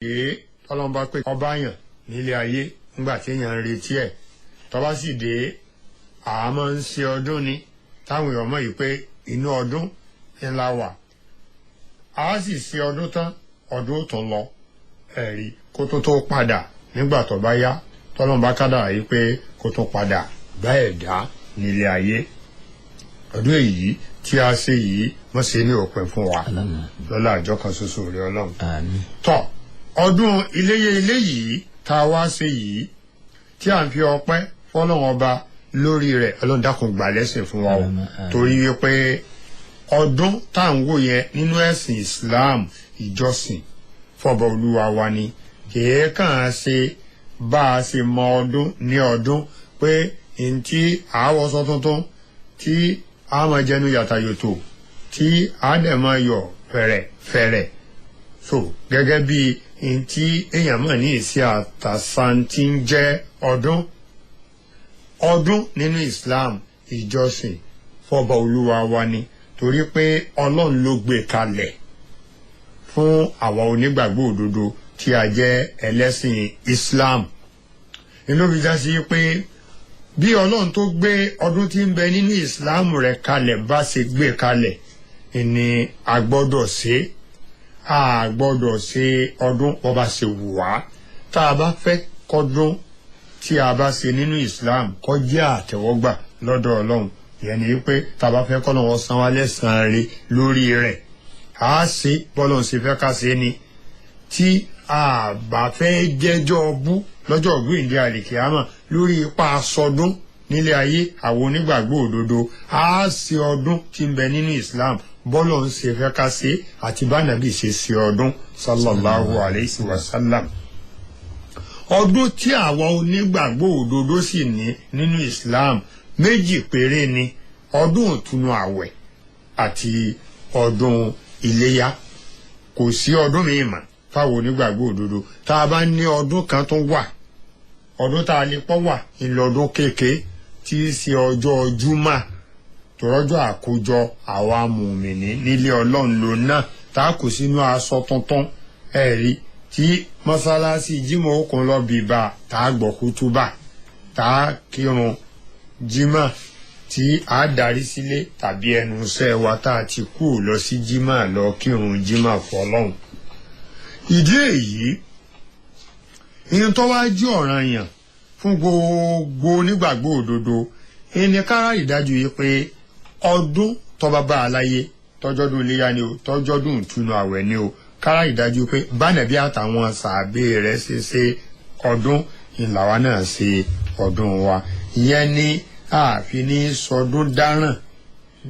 tọ́lọ́n bá pé ọba yàn nílé ayé nígbà tí èèyàn ń retí ẹ̀ tọ́ba sì dé àmọ́ ń ṣe ọdún ni táwọn èèyàn mọ̀ yìí pé inú ọdún ńlá wà á sì ṣe ọdún tán ọdún tó lọ ẹ̀rí kó tó padà nígbà tó bá yá tọ́lọ́n bá kádàrá yìí pé kó tó padà bá ẹ̀dá nílé ayé ọdún èyí tí a ṣe yìí wọ́n ṣe ní òpin fún wa lọ́lá àjọ kan ṣoṣo rẹ̀ ọlọ́run tọ́ ọdún iléyé yìí tá a wá ṣe yìí tí à ń fi ọpẹ́ fọ́lọ́run ọba lórí rẹ̀ ọlọ́run dákun gbà lẹ́sìn fún wa o torí wípé ọdún tá à ń wò yẹn nínú ẹ̀sìn Islam ìjọsìn fọba olúwa wa ni kìí kàn án ṣe bá a ṣe mọ ọdún ní ọdún pé ntí àwọsọ tuntun tí a máa jẹnu yàtàyòtò tí a dẹ̀ máa yọ fẹ̀rẹ̀ so gẹ́gẹ́ bí ntí èèyàn mọ̀ ní ìsí àtàsántí ń jẹ́ ọdún nínú Islam ìjọsìn fọba olúwa wa ni torí pé ọlọ́run ló gbé kalẹ̀ fún àwa onígbàgbọ́ òdodo tí a jẹ́ ẹlẹ́sìn Islam inú fi já sí pé bí ọlọ́run tó gbé ọdún tí ń bẹ nínú Islam rẹ̀ kalẹ̀ bá ṣe gbé kalẹ̀ ni a gbọ́dọ̀ ṣe ọdún bó bá ṣe wù wá tá a bá fẹ́ kọ́dún tí a bá ṣe nínú Islam kó jẹ́ àtẹ́wọ́gbà lọ́dọ̀ ọlọ́run ìyẹn ni pé tá a bá fẹ́ kọ́ lọ́wọ́ san wá lẹ́sàn-án rí lórí rẹ̀ a ṣe bọ́lọ̀ ṣe fẹ́ ká ṣe ni tí a bá fẹ́ jẹ́jọ́ bú lọ́jọ́ ògbóǹde àlìkìyámà lórí ipa sọdún nílé ayé àwọn onígbàgbọ́ òdodo a ṣe ọdún tí ń bẹ nínú Islam bọ́lọ̀ ń ṣe fẹ́ ká ṣe àti bánàbí ṣe ọdún sallallahu alayhi wa sallam ọdún tí àwọn onígbàgbọ́ òdodo sì ní nínú Islam méjì péré ni ọdún ìtúnu àwẹ̀ àti ọdún iléyá kò sí ọdún mìíràn fáwọn onígbàgbọ́ òdodo tá a bá ní ọdún kan tó wà ọdún tá a lè pọ́ wà ńlọdún kéèké tí í ṣe ọjọ́ júmà tòrọ́jọ́ àkójọ àwa mùmìnì nílé ọlọ́run ló náà tá a kò sínú aṣọ tuntun ẹ̀rí tí mọ́sálásí jímọ̀ òkun lọ bìbà tá a gbọ́ kútúbà tá a kírun jímà tí a darí sílé tàbí ẹnu iṣẹ́ wa tá a ti kú lọ sí jímà lọ kírun jímà fọ́lọ́run ìdí èyí ìyẹn tó wá jí ọ̀ranyàn fún gbogbo onígbàgbọ́ òdodo ẹni kára ìdájú yìí pé ọdún tọ́ba bá aláyé tọ́jọ́dún iléyá ni o tọ́jọ́dún ìtúnu àwẹ̀ ni o kára ìdájú pé bánàbí àtàwọn sàbẹ rẹ̀ ṣe ọdún ìlàwá náà ṣe ọdún wa ìyẹn ni àfi ní sọdún dáràn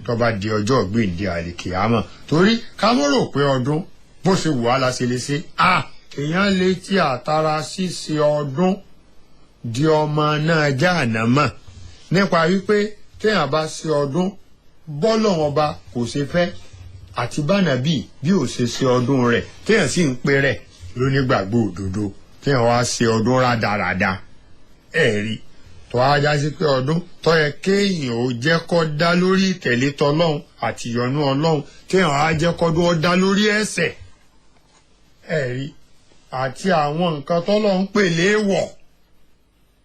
tọ́ba di ọjọ́ gbèǹde àlìkìyámà torí ká mọ̀ rò pé ọdún bó ṣe wù á la ṣe lè ṣe èèyàn lè tí àtàrà ṣíṣe ọdún di ọmọ náà jahannama nípa wípé téèyàn bá ṣe ọdún bọ́lọ̀ ọba kò ṣe fẹ́ àti bánàbí bí ò ṣe ọdún rẹ̀ téèyàn sì ń pe rẹ̀ lónígbàgbọ́ òdodo téèyàn wá ṣe ọdún rádaràda ẹ̀rí tó á já sí pé ọdún tó yẹ kéèyàn ò jẹ́ kó dá lórí ìtẹ̀lé tọlọ́hun àti ìyọ́nú ọlọ́hun téèyàn á jẹ́ kọ́dún ó dá lórí ẹ̀ṣẹ̀ ẹ̀rí àti àwọn nǹkan tọ́lọ́hun pè léèwọ̀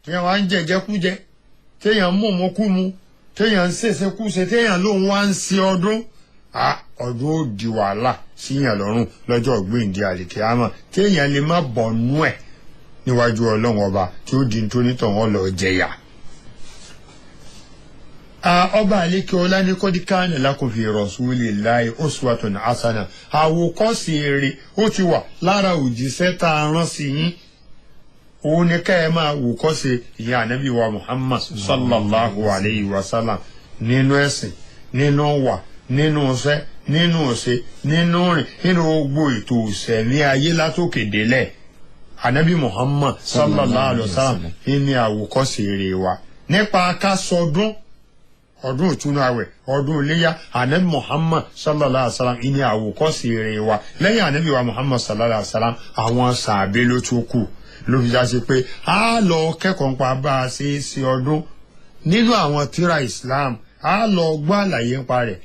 téèyàn wá ń jẹjẹkújẹ téèyàn ń mọ̀mọ́kúmu téèyàn ń ṣèṣekúṣe téèyàn lóun wá ń ṣe ọdún ọdún ó di wàhálà síyàn lọ́rùn lọ́jọ́ gbèǹde àlìkìyámà téèyàn lè má bọ̀nú ẹ̀ níwájú ọlọ́run ọba tí ó di nítònítọ̀ wọn lọ jẹyà. ọba àlékè ọlá ní kọ́díkánì lakum fi rasulillahi uswatun hasana àwòkọ́ṣe eré ó ti wà lára òjíṣẹ́ tá a rán sí yín òun ni ká ẹ máa wòkọ́ṣe ìyá ànábì wa Muhammad sallallahu alayhi wa sallam nínú ẹ̀sìn nínú wà nínú iṣẹ́ nínú ọ̀sẹ̀ nínú rìn nínú gbogbo ètò ìṣẹ̀mí ayé látòkè délẹ̀ ànábì Muhammad sallallahu alayhi wa sallam ní àwòkọ́ṣe eré wa nípa ká sọdún ọdún ìtúnu àwẹ̀ ọdún iléyá ànábì Muhammad sallallahu alayhi wa sallam ní àwòkọ́ṣe eré wa lẹ́yìn ànábì wa Muhammad sallallahu alayhi wa sallam àwọn sàbẹ ló tún kù ló fi já sí pé a lọ kẹ́kọ̀ọ́ nípa bá a ṣe é ṣe ọdún nínú àwọn tírà Islam a lọ gbọ́ àlàyé nípa rẹ̀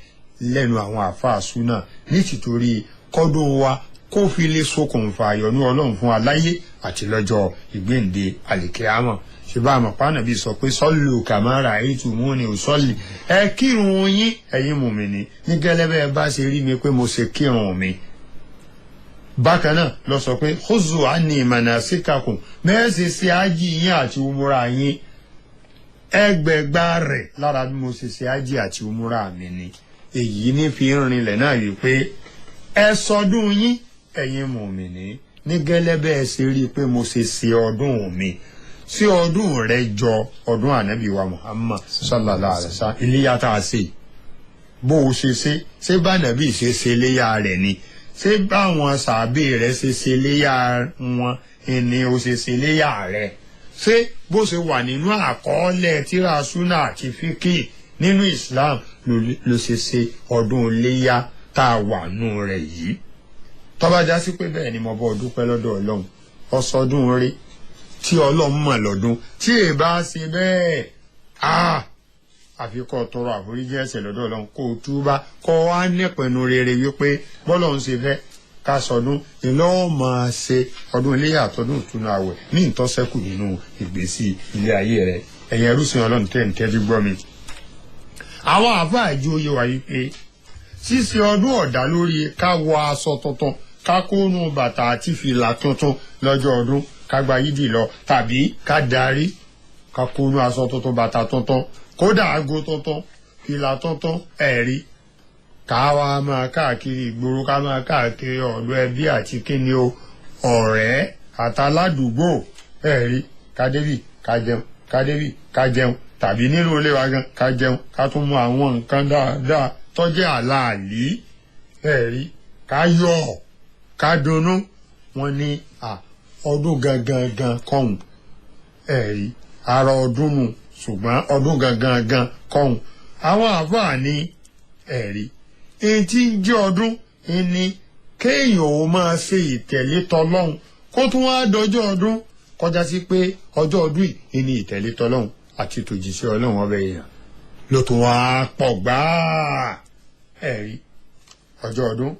lẹ́nu àwọn àfáà súnà ní tìtorí kọ́dún wa kó fi lè ṣokùnfà àyọ̀nú ọlọ́run fún aláyé àti lọ́jọ́ ìgbéǹde àlìkíyámà. ṣe bá àmọ̀ pàánà bí sọ pé sọ́ọ̀lù kàmáàrà ètùmúni ò sọ́ọ̀lì ẹ kírun yín ẹ̀yin mùmínì ní gẹ́lẹ́bẹ́ bá ṣe rí mi pé mo ṣe kírun mi. bákan náà lọ sọ pé khuzu anni manasikakum mẹ́ẹ̀sì sí ájì yín àti umura yín ẹgbẹ̀gbà rẹ̀ lára bí mo ṣe ṣe ájì àti umura mi ni. èyí ní fi ń rinlẹ̀ náà yìí pé ẹ sọdún yín ẹ̀yin mùmínì ní gẹ́lẹ́bẹ́ ẹ ṣe rí i pé mo ṣe ṣe ọdún mi sí ọdún rẹ̀ jọ ọdún ànábì wa Muhammad sallallahu alaihi wasallam iléyá tá a ṣe bó o ṣe bá nàbí ṣe léyà rẹ̀ ni ṣé báwọn sàbí rẹ̀ ṣe léyà wọn ni o ṣe léyà rẹ̀ ṣé bó ṣe wà nínú àkọọ́lẹ̀ tírà súnà àti fíkì nínú Islam ló ṣe ọdún léyà tá a wà nù rẹ̀ yìí. tó bá já sí pé bẹ́ẹ̀ ni mo bọ́ dúpẹ́ lọ́dọ̀ Ọlọ́run ọsọdún rí tí Ọlọ́run mọ̀ lọ́dún tí ẹ bá ṣe bẹ́ẹ̀ àfikọ́ tọrọ àforíjì ẹ̀ṣẹ̀ lọ́dọ̀ Ọlọ́run kó o túbá kọ́ wá nípinnu rere wípé bọ́lọ́run ṣe fẹ́ ká sọdún ìlọ́wọ́ máa ṣe ọdún iléyà àtọdún ìtúnu àwẹ̀ ní ìtọ́sẹ́kù nínú ìgbésí ilé ayé rẹ̀ ẹ̀yin ẹrúsìn Ọlọ́run tẹ́jú gbọ́ mi. àwọn àfáà ìjọ oyè wáyé pé ṣíṣe ọdún ọ̀dà lórí ká wọ aṣọ tuntun ká kónú bàtà àti fìlà tuntun lọ́jọ́ ọdún ká gba yídì lọ tàbí ká darí ká kónú aṣọ tuntun bàtà tuntun kódà aago tuntun fìlà tuntun ẹ̀rí ká wá máa káàkiri ìgboro ká máa káàkiri ọ̀dọ̀ ẹbí àti kíni o ọ̀rẹ́ àtàládùúgbò ẹ̀rí kádébì ká jẹun kádébì ká jẹun tàbí nínú ilé wa gan ká jẹun ká tún mú àwọn nǹkan dáadáa tọ́jú àlàálí ẹ̀rí ká yọ̀ ká dunnú wọn ní ọdún gangan kọ́hún ẹ̀rí ara ọdún mu ṣùgbọ́n ọdún gangan kọ́hún àwọn àfáà ní ẹ̀rí èyí tí ń jẹ́ ọdún ni kéèyàn ò máa ṣe ìtẹ̀lé tọlọ́hun kó tún wá dọjọ́ ọdún kọjá sí pé ọjọ́ ọdún yìí ni ìtẹ̀lé tọlọ́hun àti tòjìṣẹ́ Ọlọ́run ọbẹ̀ èèyàn ló tún wá pọ̀ gbáà ẹ̀rí ọjọ́ ọdún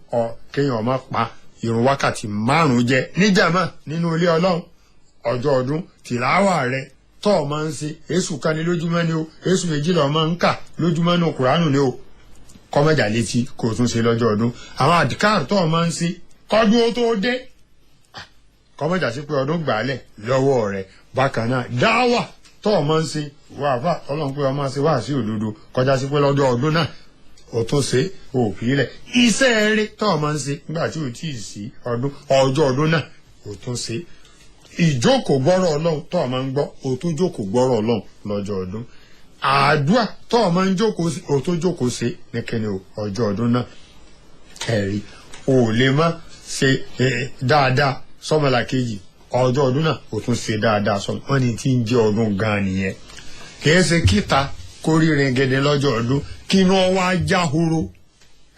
kéèyàn má pa ìrun wákàtí 5 jẹ níjàmá nínú ilé Ọlọ́run ọjọ́ ọdún tìláwà rẹ tọ́ ọ máa ń ṣe èṣù kan ní lójúmọ́ ni o èṣù méjìlá ọ máa ń kà lójúmọ́ ní Kùránù ni o kọ́mọ̀jà létí kò tún ṣe lọ́jọ́ ọdún àwọn àdìkáàrù tọ́ ọ máa ń ṣe kọ́dún ó tó dé kọ́mọ̀jà sí pé ọdún gbàálẹ̀ lọ́wọ́ rẹ bákan náà dáwà tọ́ ọ máa ń ṣe wà fà Ọlọ́run pé ọ máa ṣe wá sí òdodo kọjá sí pé lọ́jọ́ ọdún náà ó tún ṣe òfin lẹ̀ iṣẹ́ eré tọ́ ọ máa ń ṣe nígbà tí ò tí ì sí ọdún ọjọ́ ọdún náà ó tún ṣe ìjókòó gbọ́rọ̀ Ọlọ́run tọ́ ọ máa ń gbọ́ ó tún jókòó gbọ́rọ̀ Ọlọ́run lọ́jọ́ ọdún àdúrà tọ́ ọ máa ń jókòó sí ó tún jókòó sí ní kíni ọjọ́ ọdún náà ẹ̀rí ò lè má ṣe dáadáa sọ́mọlá kejì ọjọ́ ọdún náà ó tún ṣe dáadáa sọ wọ́n ní tí ń jẹ́ ọdún gan nìyẹn kìí ṣe kíta kórìírin gẹ́gẹ́ lọ́jọ́ ọdún kínú ọwọ́ ajá horo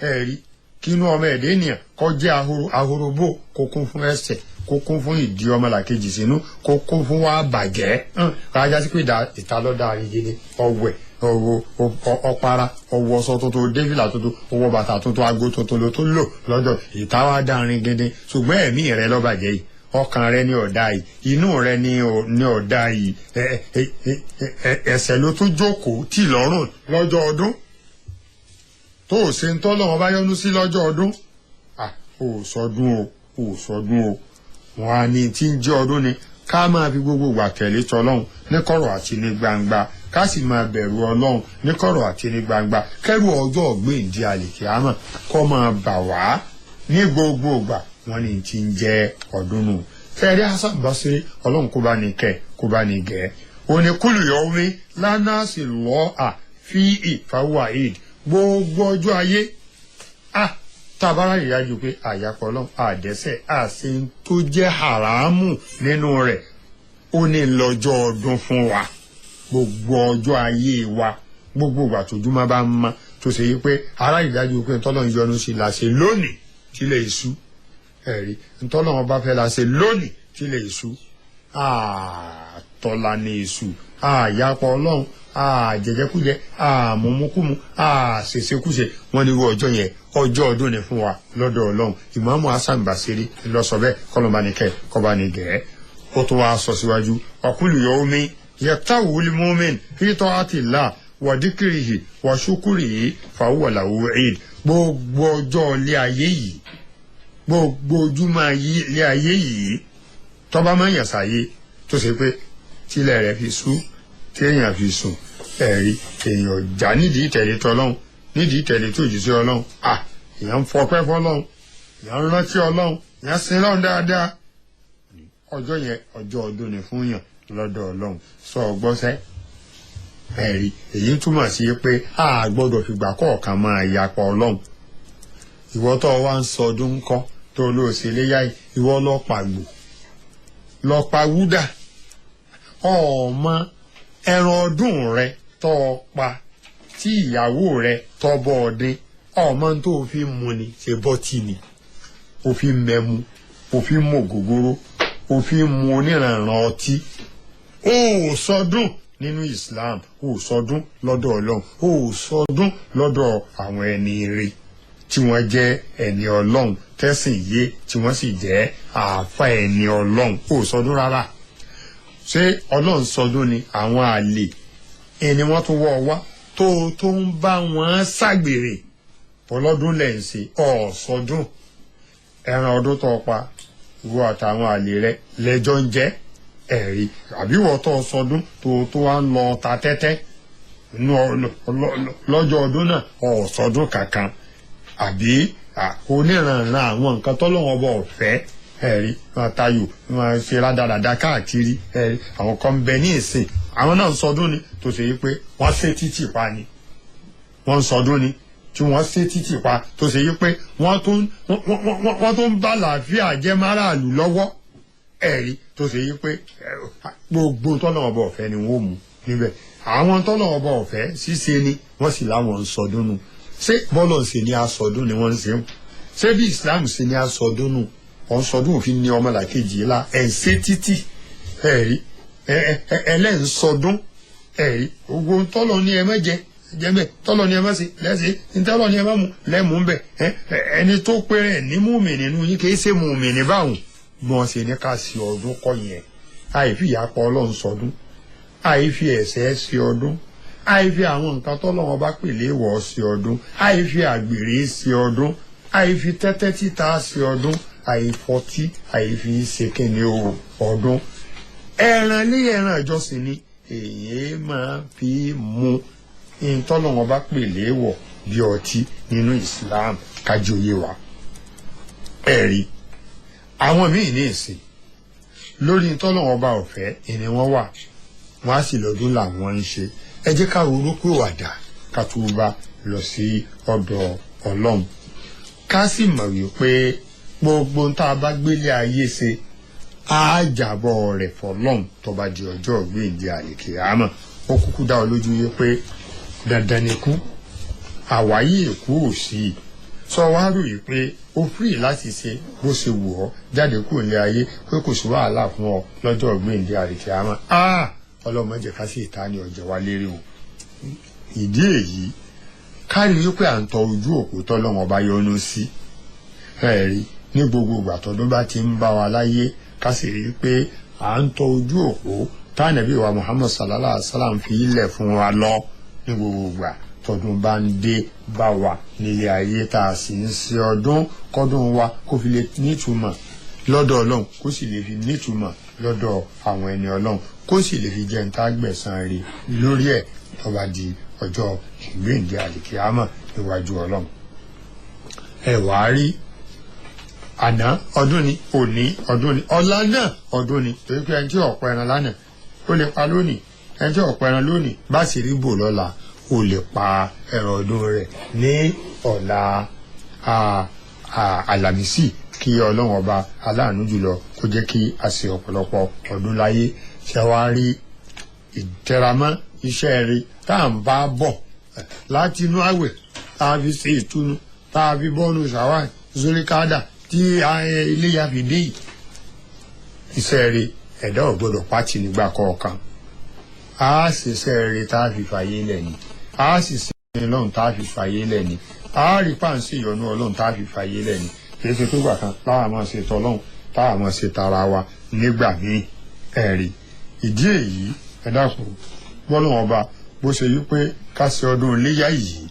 ẹ̀rí kínú ọmọ ẹ̀dẹ́ ènìyàn kọ́ jẹ́ ahoro bò kó kún fún ẹsẹ̀ kó kún fún ìdí ọmọlàkejì sínú kó kún fún wá bàjẹ́ kájá sí pé ìta lọ́dà àrígẹ́dẹ́ ọwẹ́ ọ̀para ọwọ́ ọsọ tuntun débìlà tuntun ọwọ́ bàtà tuntun aago tuntun ló tó lò lọ́jọ́ ìta wá dárin gẹ́gẹ́ ṣùgbọ́n ẹ̀mí rẹ ló bàjẹ́ yìí ọkàn rẹ ní ọ̀dà yìí inú rẹ ní ọ̀dà yìí ẹsẹ̀ ló tún jókòó tì lọ́rùn lọ́jọ́ ọdún tó o ṣe ń tọ́ lọ́wọ́ bá yọ́nú sí lọ́jọ́ ọdún ò sọdún o wọn á ní tí ń jẹ́ ọdún ni ká máa fi gbogbo ìgbà tẹ̀lé tọlọ́hun ní kọ̀rọ̀ àti ní gbangba ká sì máa bẹ̀rù Ọlọ́hun ní kọ̀rọ̀ àti ní gbangba kẹ́rù ọjọ́ ọ̀gbẹ́ǹdì àlìkíyámà kọ́ máa bà wá ní gbogbo ìgbà wọn ní tí ń jẹ́ ọdún nù. fẹ́ẹ́rí Hasan Basiri Ọlọ́hun kó bá ní kẹ́ kó bá ní gẹ̀ẹ́ òní kúlù yawmi lánàásì lọ́ọ́ fi ìfáwọ́ àìd gbogbo ọjọ́ ayé tabara ìyájú pé àyàpọ̀ Ọlọ́run àdẹ́sẹ̀ àṣẹ tó jẹ́ haramu nínú rẹ̀ ó ní lọ́jọ́ ọdún fún wa gbogbo ọjọ́ ayé wa gbogbo ìgbà tójúmọ́ bá ń mọ́ tó ṣe yí pé ara ìyájú pé ntọ́lọ́run yọ́nú sí la ṣe lónìí tílẹ̀ èṣù ẹ̀rí ntọ́lọ́run bá fẹ́ la ṣe lónìí tílẹ̀ èṣù tọ́lá ní èṣù àyàpọ̀ Ọlọ́run jẹjẹkújẹ mọ̀mọ́kúmu ṣèṣekúṣe wọ́n ní irú ọjọ́ yẹn ọjọ́ ọdún ni fún wa lọ́dọ̀ Ọlọ́run. Ìmáàmù Hasan Basiri ló sọ bẹ́ẹ̀ kọ́lọ́mbanìkẹ́ kọ́banìgẹ̀ẹ́. Ó tún wá sọ síwájú ọ̀kúlù yawmi yaqta'u al-mu'min fi ta'atillah wa dhikrihi wa shukrihi fa huwa lahu 'id. Gbogbo ọjọ́ ilé ayé yìí gbogbo ojúmọ́ ilé ayé yìí tọ́ba máa ń yàn sáyé tó ṣe pé tílẹ̀ rẹ̀ fi sú tí èèyàn fi sùn ẹ̀rí èèyàn já nídìí ìtẹ̀lé tọ́lọ́hún nídìí ìtẹ̀lé tó jù sí Ọlọ́run èèyàn ń fọpẹ́ fọ́lọ́hún èèyàn ń rántí Ọlọ́run èèyàn sin Ọlọ́run dáadáa. Ọjọ́ yẹn ọjọ́ ọdún ni fún yàn lọ́dọ̀ Ọlọ́run sọ ọgbọ́sẹ́ ẹ̀rí èyí túmọ̀ sí pé a gbọ́dọ̀ fìgbà kọ̀ọ̀kan máa yapa Ọlọ́run. Ìwọ tó wá ń sọdún ńkọ́ tó lóòsè léyà ìwọ lọ pàgbò lọ pa wúdà ọmọ ẹran ọdún rẹ tó pa tí ìyàwó rẹ tó bọ ọdún ọmọ tó fi mu ni ṣe bọ́tì ni òfin mẹ́mu òfin mú ògógóró òfin mu oníranran ọtí ó sọdún nínú Islam ó sọdún lọ́dọ̀ Ọlọ́run ó sọdún lọ́dọ̀ àwọn ẹni ire tí wọ́n jẹ́ ẹni Ọlọ́run tẹ́sìn yé tí wọ́n sì jẹ́ àáfà ẹni Ọlọ́run ó sọdún rárá. Ṣé Ọlọ́run sọdún ni àwọn àlè ẹni wọ́n tún wọ́ wá tó ń bá wọn ṣàgbèrè ọlọ́dún lẹ̀ ń ṣe ọ̀sọdún. Ẹran ọdún tó pa ìwọ àtàwọn àlè rẹ lẹ́jọ́ ń jẹ́ ẹ̀rí àbí ìwọ tó sọdún tó wá ń lọ ta tẹ́tẹ́ lọ́jọ́ ọdún náà ọ̀sọdún kankan àbí oníranran àwọn nǹkan tọ́lọ́wọ́n bọ̀ ọ̀fẹ́ ẹ̀rí máa tayò máa ṣe rádaràda káàkiri ẹ̀rí àwọn kan bẹ ní ìsìn àwọn náà ń sọdún ni tó ṣe yí pé wọ́n ṣe títì pa ni wọ́n ń sọdún ni tí wọ́n ṣe títì pa tó ṣe yí pé wọ́n tó ń bá làáfíà jẹ́ márààlú lọ́wọ́ ẹ̀rí tó ṣe yí pé gbogbo tọ́lọ́wọ́n bọ̀ ọ̀fẹ́ ni wọ́n mú níbẹ̀ àwọn tọ́lọ́wọ́n bọ̀ ọ̀fẹ́ ṣíṣe ni wọ́n sì láwọn ń sọdún nù. Ṣé bọ́lọ̀ ń ṣe ní asọdún ni wọ́n ń ṣe ń ṣé bí Islam ṣe ní asọdún nù ọ̀n sọdún òfin ní ọmọlàkejì la ẹ̀ ń ṣe títì ẹ̀rí ẹlẹ́ń sọdún ẹ̀rí gbogbo tọ́lọ̀ ní ẹ má jẹ jẹ́bẹ̀ tọ́lọ̀ ní ẹ má ṣe lẹ́sẹ̀ tọ́lọ̀ ní ẹ má mu lẹ́mú ń bẹ̀ ẹni tó péré ní mùmí nínú yín kì í ṣe mùmí ní báwọn gbọ́n ṣe ní ká ṣe ọdún kọ́ yẹn àìfi ìyàpọ̀ Ọlọ́run sọdún àìfi ẹ̀ṣẹ̀ ṣe ọdún àìfi àwọn nǹkan tọ́lọ́wọ́n bá pèlè wọ̀ sí ọdún àìfi àgbèrè sí ọdún àìfi tẹ́tẹ́ títa sí ọdún àìfọtí àìfi ṣèkéne ọdún. Ẹran lé ẹran ìjọsìn ni èyí máa fi mu tọ́lọ́wọ́n bá pèlè wọ̀ bí ọtí nínú Islam kájọyé wa. Ẹ̀rí àwọn míì ní ìsìn lórí tọ́lọ́wọ́n bá ọ̀fẹ́ ìní wọn wà wọn á sì lọ́dún làwọn ń ṣe. Ẹ jẹ́ ká ronú pé wàdà ká túbà lọ sí ọ̀dọ̀ Ọlọ́run ká sì mọ̀ wípé gbogbo tá a bá gbélé ayé ṣe á jàbọ̀ rẹ̀ fọlọ́run tó bá di ọjọ́ ìgbéǹde àlìkìyámà. Ó kúkú dá ọ lójú yé pé dandan ni kú àwáyé èkú ò sí i sọ wá rò yìí pé ó fìrì láti ṣe bó ṣe wù ọ́ jáde kúrò ní ayé pé kò sí wàhálà fún ọ lọ́jọ́ ìgbéǹde àlìkìyámà. Ọlọ́mọ jẹ́ ká sì ta ní ọjọ́ wa lérè o. Ìdí èyí kárí wípé à ń tọ ojú òpó tọ́lọ́mọ bá yọ́nú sí ẹ̀rí ní gbogbo ìgbà tọdún bá ti ń bá wa láyé ká sì rí pé à ń tọ ojú òpó tánàbí wa Muhammad sallallahu alaihi wasallam fi ilẹ̀ fún wa lọ ní gbogbo ìgbà tọdún bá ń dé bá wa nílé ayé tá a sì ń ṣe ọdún kọ́dún wa kó fi lè nítumọ̀ lọ́dọ̀ Ọlọ́run kó sì lè fi nítumọ̀ lọ́dọ̀ àwọn ẹni Ọlọ́run kó sì lè fi jẹ́ ń tá gbẹ̀san rí lórí ẹ̀ tó bá di ọjọ́ ìgbéǹde àlìkìyámà níwájú Ọlọ́run. Ẹ wàá rí àná ọdún ni òní ọdún ni ọ̀la náà ọdún ni torí pé ẹni tí ọ̀pọ̀ ẹran lánàá ó lè pa lónìí ẹni tí ọ̀pọ̀ ẹran lónìí bá sì rí bò lọ́la ó lè pa ẹran ọdún rẹ̀ ní ọ̀la àlàmísì kí Ọlọ́run ọba aláàánú jùlọ kó jẹ́ kí a ṣe ọ̀pọ̀lọpọ̀ ọdún láyé. Ṣé wàá rí ìtẹramọ́ iṣẹ́ rí tá à ń bá bọ̀ láti inú àwẹ̀ tá a fi ṣe ìtúnu tá a fi bọ́ọ̀lù ṣàwáì zolikada tí iléyà fi dé yìí. Iṣẹ́ rí ẹ̀dá ò gbọ́dọ̀ pàtì nígbà kọ̀ọ̀kan a ṣiṣẹ́ rere tá a fi fàyè lẹ̀ ni a sì sin Ọlọ́run tá a fi fàyè lẹ̀ ni a rí pàǹsí ìyọ́nú Ọlọ́run tá a fi fàyè lẹ̀ ni kìí ṣe pípa kan táwa máa ṣe tọ́lọ́run táwa máa ṣe tara wa nígbà míì ẹ̀rí. ìdí èyí ẹ dákun bọ́lọ́run ọba bó ṣe yí pé ká ṣe ọdún iléyá yìí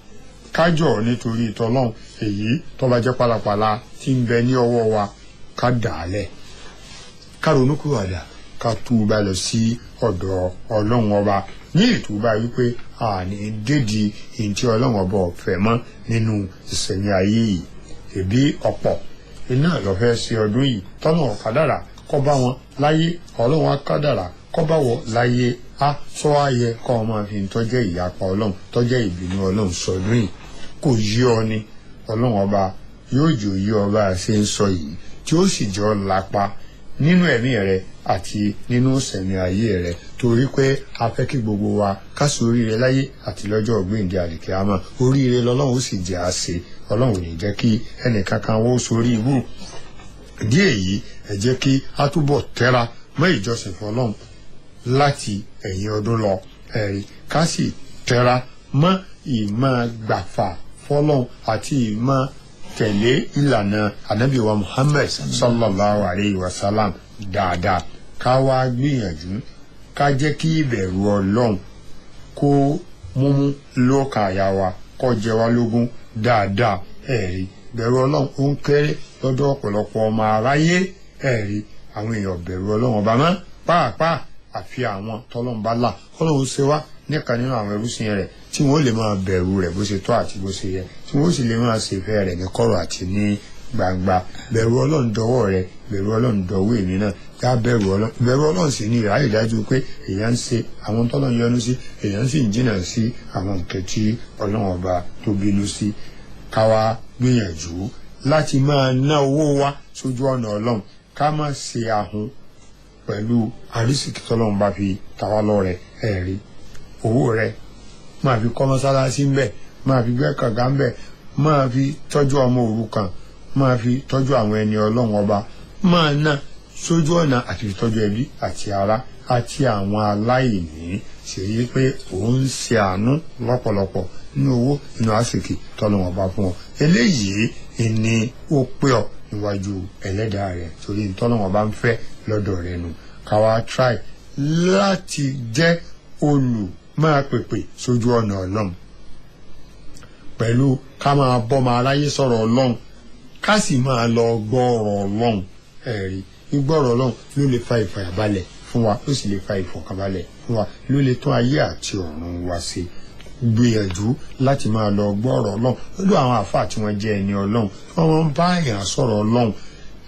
kájọ nítorí tọ́lọ́run èyí tó bá jẹ́ pálapàla tí ń bẹ ní ọwọ́ wa ká dà á lẹ̀ ká ronúkúwàdà ká túbà lọ sí ọ̀dọ̀ Ọlọ́run ọba ní ìtúbà wípé àní dédìí èyí tí Ọlọ́run ọba ọ̀fẹ́ mọ́ nínú ìsẹ̀mí ayé yìí ẹbí ọ̀pọ̀ iná lọ fẹ́ ṣe ọdún yìí tọ́nà ọ̀kadàrà kọ́ bá wọn láyé Ọlọ́run akádàrà kọ́ bá wọ láyé á sọ ayẹ kọ́ ọ máa fi tọ́jẹ́ ìyapa Ọlọ́run tọ́jẹ́ ìbínú Ọlọ́run sọdún yìí kò yí ọ ni Ọlọ́run ọba yóò jò yí ọba ṣe ń sọ yìí tí ó sì jọ lápá nínú ẹ̀mí rẹ àti nínú ìsẹ̀mí ayé rẹ torí pé a fẹ́ kí gbogbo wa ká sí oríire láyé àti lọ́jọ́ ògbéǹde àlìkíyámà oríire lọ́lọ́run ó sì jẹ́ àṣẹ Ọlọ́run ò ní jẹ́ kí ẹnìkankan wó sórí ibú díẹ̀ yìí ẹ jẹ́ kí a túbọ̀ tẹ́ra mọ́ ìjọsìn fún Ọlọ́run láti ẹ̀yìn ọdún lọ ẹ̀rí ká sì tẹ́ra mọ́ ìmọ̀ gbàfà fọ́lọ́run àti ìmọ̀ tẹ̀lé ìlànà ànábì wa Muhammad sallallahu alayhi wa sallam dáadáa ká wá gbìyànjú ká jẹ́ kí ìbẹ̀rù Ọlọ́run kó múmú lọ́kàn àyà wa kó jẹ wá lógún dáadáa ẹ̀rí bẹ̀rù Ọlọ́run ó ń kéré lọ́dọ̀ ọ̀pọ̀lọpọ̀ ọmọ aráyé ẹ̀rí àwọn èèyàn bẹ̀rù Ọlọ́run ọba mọ́ pàápàá àfi àwọn tọ́lọ́run bá là Ọlọ́run ṣe wá nìkan nínú àwọn ẹrúsìn rẹ̀ tí wọ́n lè máa bẹ̀rù rẹ̀ bó ṣe tọ́ àti bó ṣe yẹ tí wọ́n sì lè máa ṣèfẹ́ rẹ̀ ní kọ̀rọ̀ àti ní gbangba bẹ̀rù Ọlọ́run dọwọ́ rẹ̀ bẹ̀rù Ọlọ́run dọwọ́ èmi náà yá bẹ̀rù Ọlọ́run sì ní ìráyè dájú pé èèyàn ń ṣe àwọn tọ́lọ́run yọ́nú sí èèyàn sì ń jìnnà sí àwọn nǹkan tí Ọlọ́run ọba tó bínú sí ká wá gbìyànjú láti máa ná owó wa sójú ọ̀nà Ọlọ́run ká má ṣe ahun pẹ̀lú àrísìkí tọ́lọ́run bá fi tàwa lọ́rẹ ẹ̀rí owó rẹ̀ máa fi kọ́ mọ́sálásí ń bẹ̀ máa fi gbẹ́ kànga ń bẹ̀ máa fi tọ́jú ọmọ òrukàn máa fi tọ́jú àwọn ẹni Ọlọ́run ọba máa ná sójú ọ̀nà àti ìtọ́jú ẹbí àti ará àti àwọn aláìní ṣèyí pé òun ń ṣe àánú lọ́pọ̀lọpọ̀ nínú owó nínú àsìkí tọ́lọ́run ọba fún ọ eléyìí ni ó pé ọ níwájú ẹlẹ́dàá rẹ̀ torí tọ́lọ́run ọba ń fẹ́ lọ́dọ̀ rẹ̀ nù káwa try láti jẹ́ máa pèpè sójú ọ̀nà Ọlọ́run pẹ̀lú ká máa bọ́ máa ráyé sọ̀rọ̀ Ọlọ́run ká sì máa lọ gbọ́rọ̀ Ọlọ́run ẹ̀rí gbígbọ́rọ̀ Ọlọ́run ló lè fa ìfàyàbalẹ̀ fún wa ló sì lè fa ìfọ̀kànbalẹ̀ fún wa ló lè tún ayé àti ọ̀run wa ṣe gbìyànjú láti máa lọ gbọ́rọ̀ Ọlọ́run lọ́dọ̀ àwọn àfáà tí wọ́n jẹ́ ẹni Ọlọ́run tí wọ́n bá èèyàn sọ̀rọ̀ Ọlọ́run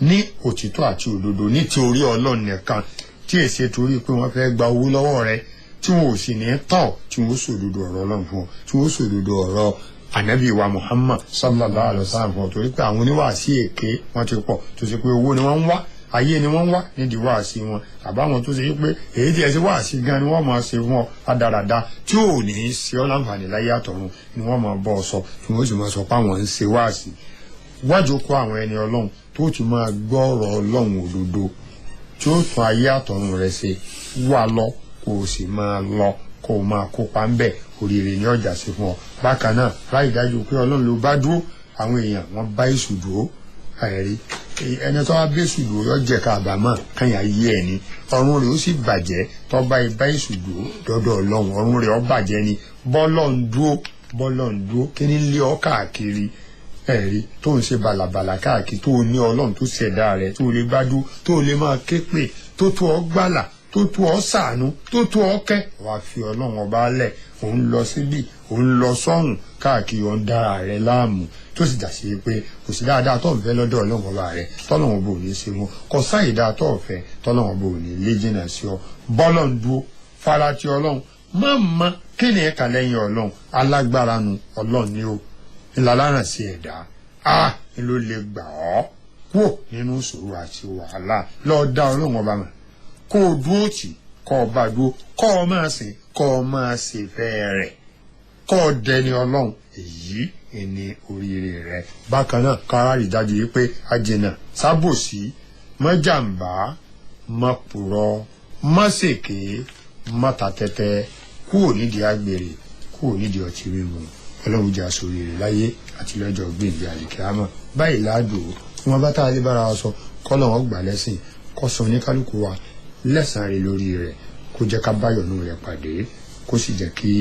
ní òtítọ́ àti òdodo ní ti orí Ọlọ́run nìkan tí èsì torí pé wọ́n fẹ́ gba owó lọ́wọ́ rẹ̀ tí wọn ò sì ní tọ̀ tí wọn ó sòdodo ọ̀rọ̀ Ọlọ́run fún ọ tí wọn ó sòdodo ọ̀rọ̀ ànábì wa Muhammad sallallahu alaihi wasallam fún ọ torí pé àwọn oníwàásí èké wọn ti pọ̀ tó ṣe pé owó ni wọ́n ń wá ayé ni wọ́n ń wá nídìí wàásí wọn àbáwọn tó ṣe pé èyí tí ẹ ṣe wàásí gan ni wọ́n máa ṣe fún ọ adarada tí ò ní í ṣe ọ láǹfààní láyé àtọ̀run ni wọ́n máa bọ́ ọ sọ tí wọ́n sì máa sọ pé àwọn ń ṣe wàásí wájú kó àwọn ẹni Ọlọ́run tó ti máa gbọ́ ọ̀rọ̀ Ọlọ́run òdodo tí ó tún ayé àtọ̀run rẹ̀ ṣe wà lọ kó o sì máa lọ kó o máa kópa ń bẹ̀ oríire ní ọjà sí fún ọ bákan náà láì dájú pé Ọlọ́run ló bá dúró àwọn èèyàn wọ́n bá èṣù dúró ẹ̀rí ẹni tó bá bẹ́ èṣù dúró yọ jẹ́ ká àbámọ̀ kányà yé ẹ̀ ní ọ̀run rẹ̀ ó sì bàjẹ́ tó bá ibà èṣù dúró dọ́dọ̀ Ọlọ́run ọ̀run rẹ̀ ó bàjẹ́ ni bọ́lọ̀ ń dúró kí ni lé ọ káàkiri ẹ̀rí tó ń ṣe bàlàbàlà káàkiri tó ní Ọlọ́run tó ṣẹ̀dá rẹ̀ tó lè bá dúró tó lè máa ké pè tó tó ọ gbàlà tó tó ọ ṣàánú tó tó ọ kẹ́ wàá fi Ọlọ́run ọba lẹ̀ òun lọ síbí òun lọ sọ́hùn káàkiri ọ̀n dára rẹ̀ láàmú tó sì dàsí pé kò sí dáadáa tó ń fẹ́ lọ́dọ̀ Ọlọ́run ọba rẹ̀ tọ́lọ́run ọba ò ní ṣe wọn kò sáyè dáa tó ọ̀fẹ́ tọ́lọ́run ọba ò ní lé jìnnà sí ọ bọ́lọ̀ ń dúró fara ti Ọlọ́run má kí ni ẹ̀ka lẹ́yìn Ọlọ́run alágbára nu Ọlọ́run ni ó ńlá sí ẹ̀dá ló lè gbà ọ́ kúò nínú ìṣòro àti wàhálà lọ́ọ́ dá Ọlọ́run ọba mọ̀ kó o dúró tì kó o bá dúró kó o máa sìn kó o máa ṣèfẹ́ rẹ̀ kó o dẹni Ọlọ́run èyí ni oríire rẹ̀ bákan náà kára rí dájú yìí pé ajínà sábòsí mọ́ jàǹbá mọ́ purọ́ mọ́ ṣèké mọ́ta tẹ́tẹ́ kúrò nídìí àgbèrè kúrò nídìí ọtí mímu ọlọ́run jà sórí rẹ̀ láyé àti lọ́jọ́ gbèǹde àlìkíámà báyìí láàdò wọn bá tá a lè bára wa sọ kọ́lọ̀ wọn gbà lẹ́sìn kó sọ oníkálukú wa lẹ́sàn-án rẹ̀ lórí rẹ̀ kó jẹ́ ká báyọ̀nù rẹ̀ pàdé kó sì jẹ́ kí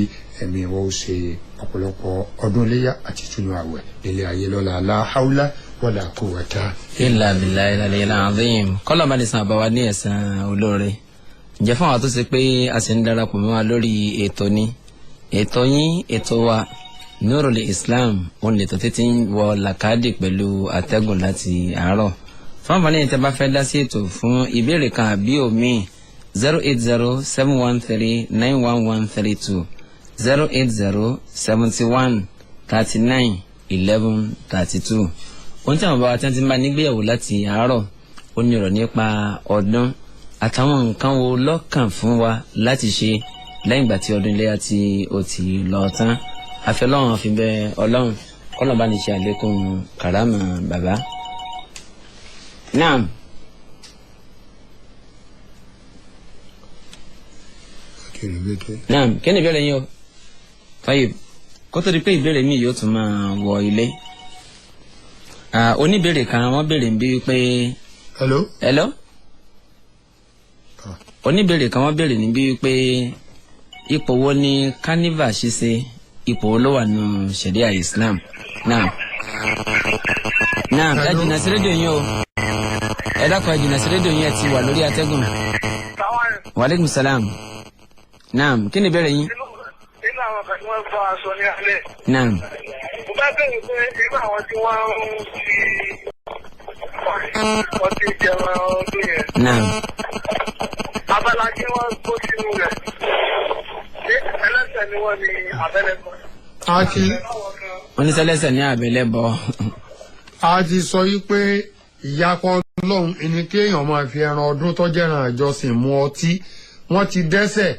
ẹ̀mí wọn ó ṣe ọ̀pọ̀lọpọ̀ ọdún iléyá àti túnú àwẹ̀ nílé ayé lọ́la la haula wala quwwata illa billahi al-aliyyil azim kọ́lọ̀ bá ní san àbáwá ní ẹ̀san olóore. ǹjẹ́ fún àwọn tó ṣe pé a sì ń darapọ̀ mọ́ wa lórí ètò ni ètò yín ètò wa Nurul Islam òun lè tó títí ń wọ làkàdì pẹ̀lú àtẹ́gùn láti àárọ̀. fún àǹfààní yìí tẹ́ bá fẹ́ dá sí ètò fún ìbéèrè kan àbí òmíì 08071391132 08071391132. ohun tí àwọn bàbá tí wọ́n ti ń bá nígbéyàwó láti àárọ̀ ó ní ọ̀rọ̀ nípa ọdún àtàwọn nǹkan wo lọ́kàn fún wa láti ṣe lẹ́yìn ìgbà tí ọdún iléyá tí ó ti lọ tán. àfi ọlọ́run àfi bẹ ọlọ́run kọ́nà bá ní ṣe àlékún kàrámà bàbá. naam. naam kí ni ìbéèrè yín o. tayib kó tó di pé ìbéèrè mi yóò tún máa wọ ilé. oníbéèrè kan wọ́n béèrè ń bí wípé. hello. hello. oníbéèrè kan wọ́n béèrè níbí wípé ipò wo ni kánífà ṣíṣe ipò wo ló wà nù ṣẹ̀ríà Islam. náà ẹ jìnnà sí rédíò yín o ẹ dákun ẹ jìnnà sí rédíò yín ẹ ti wà lórí atẹ́gùn. waaleykum salaam. naam kí ni ìbéèrè yín. nínú àwọn kan tí wọ́n bá aṣọ ní alẹ́. naam. mo bá bẹ̀rẹ̀ pé nínú àwọn tí wọ́n ń fi ọtí jẹun ọdún yẹn. naam. abala tí wọ́n kó sínú rẹ̀ ṣé ẹlẹ́sẹ̀ ni wọ́n ní abẹ́lẹ́kọ̀. wọ́n ní sẹ́lẹ̀sẹ̀ ní àbẹ̀lẹ́bọ. a ti sọ yí pé ìyapọ̀ ọlọ́run ẹni kéèyàn máa fi ẹran ọdún tó jẹ́ràn àjọsìn mu ọtí wọ́n ti dẹ́ṣẹ̀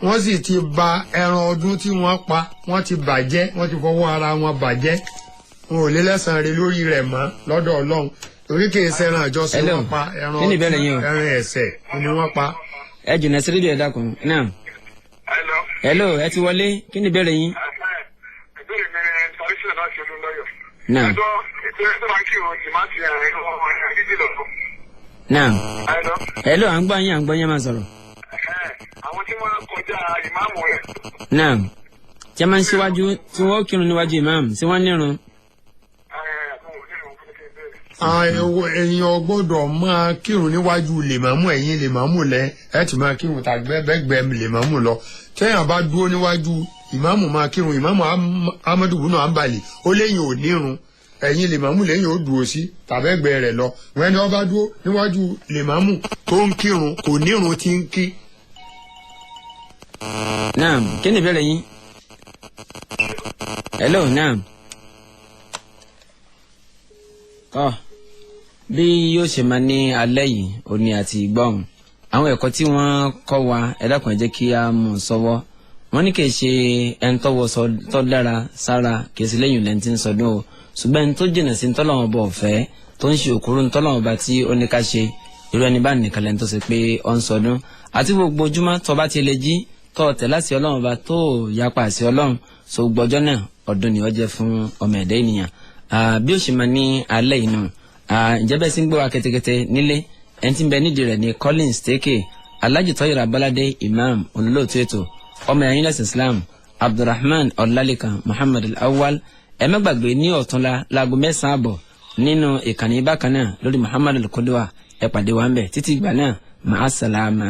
wọ́n sì ti ba ẹran ọdún tí wọ́n pa wọ́n ti bàjẹ́ wọ́n ti fọwọ́ ara wọn bàjẹ́ wọn ò lè lẹ́san rẹ̀ lórí rẹ̀ mọ́ lọ́dọ̀ ọlọ́run torí kì í ṣẹran àjọsìn wọn pa ẹran ọdún ẹran ẹ̀ṣẹ̀ ni wọ́n pa. ẹ jìnnà sí rédíò ẹ dákun náà. hello ẹ ti wọlé kí ni ìbéèrè yín. ìbéèrè mi ni sàrísìlẹ̀ náà ṣe olúlọ́yọ̀. náà. ẹjọ́ ètò ẹ̀sọ́ máa ń kírun ìmáàtì ẹ̀rọ ìdíjì lọ́dún. náà. hello à ń gbọ́ yín máa sọ̀rọ̀. àwọn tí wọ́n kọjá ìmáàmù rẹ̀. náà tí a máa ń ṣíwájú tí wọ́n kírun níwájú ìmáàmù tí wọ́n nírun. èèyàn gbọ́dọ̀ máa kírun níwájú lèmọ́mù ẹ̀yìn lèmọ́mù lẹ ẹ ti máa kírun tàgbẹ́gbẹ́ lèmọ́mù lọ tẹ́yàn bá dúró níwájú ìmáàmù máa kírun ìmáàmù Ahmadu bunu Ambali ó léyìn ò nírun ẹ̀yìn lèmọ́mù lẹ́yìn ó dúró sí tàbẹ́gbẹ́ rẹ̀ lọ wọ́n ẹni wọ́n bá dúró níwájú lèmọ́mù tó ń kírun kò nírun tí ń kí. naam kí ni ìbéèrè yín. hello naam. bí yóò ṣe máa ní alẹ́ yìí òní àti ìgbọ́hùn àwọn ẹ̀kọ́ tí wọ́n kọ́ wa ẹ dákun ẹ jẹ́ kí a mú un sọ́wọ́ wọ́n ní kì í ṣe ẹni tọ́wọ́ tó dára sára kì í ṣe lẹ́yìn lẹ́ni tí ń sọdún o ṣùgbọ́n ẹni tó jìnnà sí ntọ́lọ́wọ́n bọ̀ ọ̀fẹ́ tó ń ṣe òkúrú ntọ́lọ́wọ́n bá tí ó ní ká ṣe irú ẹni bá nìkan lẹ́ni tó ṣe pé ó ń sọdún àti gbogbo ojúmọ́ tó bá ti lè jí tó tẹ̀ láti ọlọ́run bá tó yapa àṣẹ ọlọ́run so gbọ́jọ́ náà ọdún ni ó jẹ́ fún ọmọ ẹ̀dá ènìyàn bí ó ṣe máa ní alẹ́ inú ǹjẹ́ bẹ́ẹ̀ sí ń gbé wa kẹ́tẹ́kẹ́tẹ́ nílé ẹni tí ń bẹ nídìí rẹ̀ ní Collins Teke Alhaji Toyira Balade Imam olólùtú ètò ọmọ ẹ̀yìn lẹ́sìn Islam Abdulrahman Ọlálékan Muhammad Al-Awwal ẹ má gbàgbé ní ọ̀túnla láago 9 àbọ̀ nínú ìkànnì bákan náà lórí Muhammad Al-Qudwa ẹ pàdé wa ń bẹ̀ títí ìgbà náà màá sàlámà.